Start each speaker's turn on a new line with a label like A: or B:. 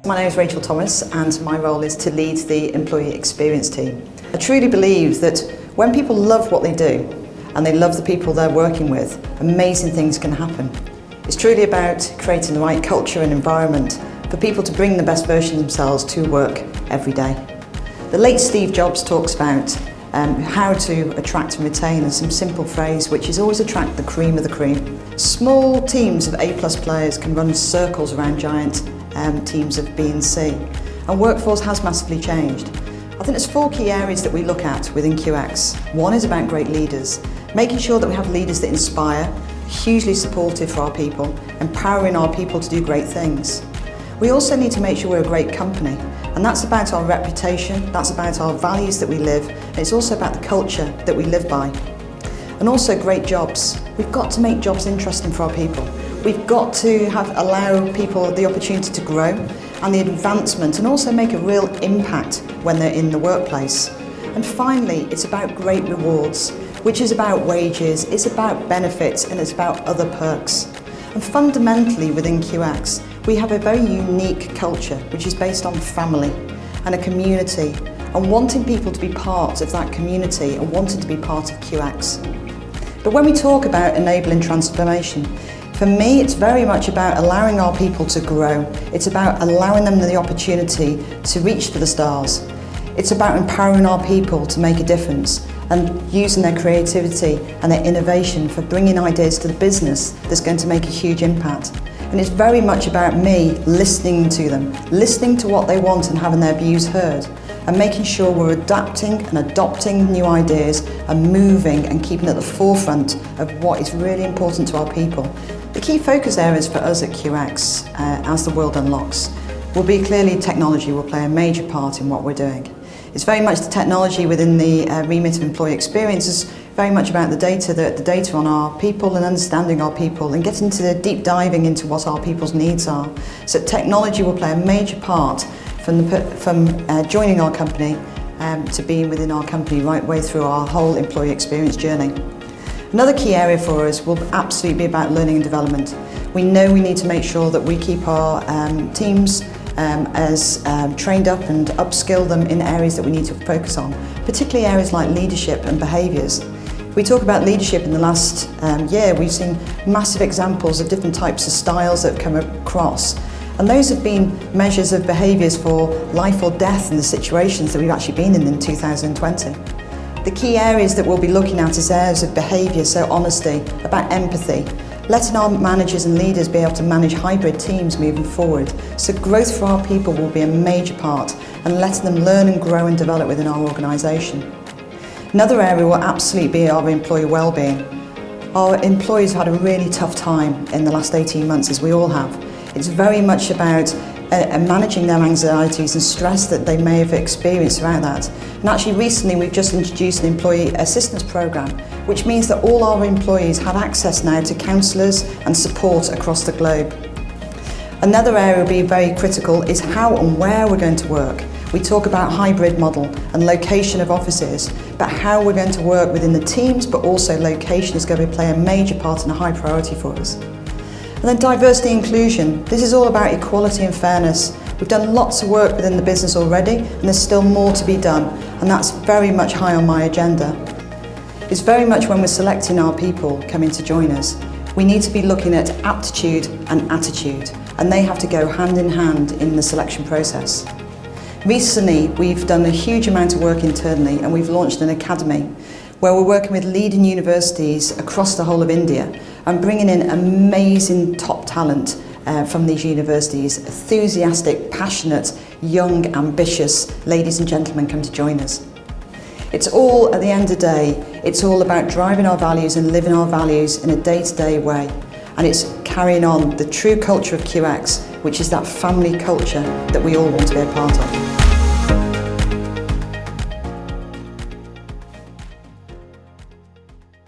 A: My name is Rachel Thomas and my role is to lead the employee experience team. I truly believe that when people love what they do and they love the people they're working with, amazing things can happen. It's truly about creating the right culture and environment for people to bring the best version of themselves to work every day. The late Steve Jobs talks about how to attract and retain, and some simple phrase which is always attract the cream of the cream. Small teams of A+ players can run circles around giant teams of B and C, and workforce has massively changed. I think there's 4 key areas that we look at within QX. One is about great leaders, making sure that we have leaders that inspire, hugely supportive for our people, empowering our people to do great things. We also need to make sure we're a great company, and that's about our reputation, that's about our values that we live, and it's also about the culture that we live by. And also great jobs. We've got to make jobs interesting for our people. We've got to allow people the opportunity to grow and the advancement, and also make a real impact when they're in the workplace. And finally, it's about great rewards, which is about wages, it's about benefits, and it's about other perks. And fundamentally within QX, we have a very unique culture which is based on family and a community, and wanting people to be part of that community and wanting to be part of QX. But when we talk about enabling transformation, for me it's very much about allowing our people to grow. It's about allowing them the opportunity to reach for the stars. It's about empowering our people to make a difference and using their creativity and their innovation for bringing ideas to the business that's going to make a huge impact. And it's very much about me listening to them, listening to what they want and having their views heard, and making sure we're adapting and adopting new ideas and moving and keeping at the forefront of what is really important to our people. The key focus areas for us at QX, as the world unlocks, will be clearly technology will play a major part in what we're doing. It's very much the technology within the remit of employee experience is very much about the data on our people and understanding our people and getting to the deep diving into what our people's needs are. So technology will play a major part from joining our company to being within our company right way through our whole employee experience journey. Another key area for us will absolutely be about learning and development. We know we need to make sure that we keep our teams as trained up and upskill them in areas that we need to focus on, particularly areas like leadership and behaviours. We talk about leadership in the last year, we've seen massive examples of different types of styles that have come across, and those have been measures of behaviours for life or death in the situations that we've actually been in 2020. The key areas that we'll be looking at is areas of behaviour, so honesty, about empathy, letting our managers and leaders be able to manage hybrid teams moving forward. So growth for our people will be a major part, and letting them learn and grow and develop within our organisation. Another area will absolutely be our employee wellbeing. Our employees have had a really tough time in the last 18 months, as we all have. It's very much about managing their anxieties and stress that they may have experienced throughout that. And actually recently we've just introduced an employee assistance programme, which means that all our employees have access now to counsellors and support across the globe. Another area will be very critical is how and where we're going to work. We talk about hybrid model and location of offices, but how we're going to work within the teams, but also location is going to play a major part and a high priority for us. And then diversity and inclusion. This is all about equality and fairness. We've done lots of work within the business already, and there's still more to be done, and that's very much high on my agenda. It's very much when we're selecting our people coming to join us, we need to be looking at aptitude and attitude, and they have to go hand in hand in the selection process. Recently, we've done a huge amount of work internally, and we've launched an academy where we're working with leading universities across the whole of India and bringing in amazing top talent from these universities, enthusiastic, passionate, young, ambitious ladies and gentlemen come to join us. It's all, at the end of the day, it's all about driving our values and living our values in a day-to-day way. And it's carrying on the true culture of QX, which is that family culture that we all want to be a part of.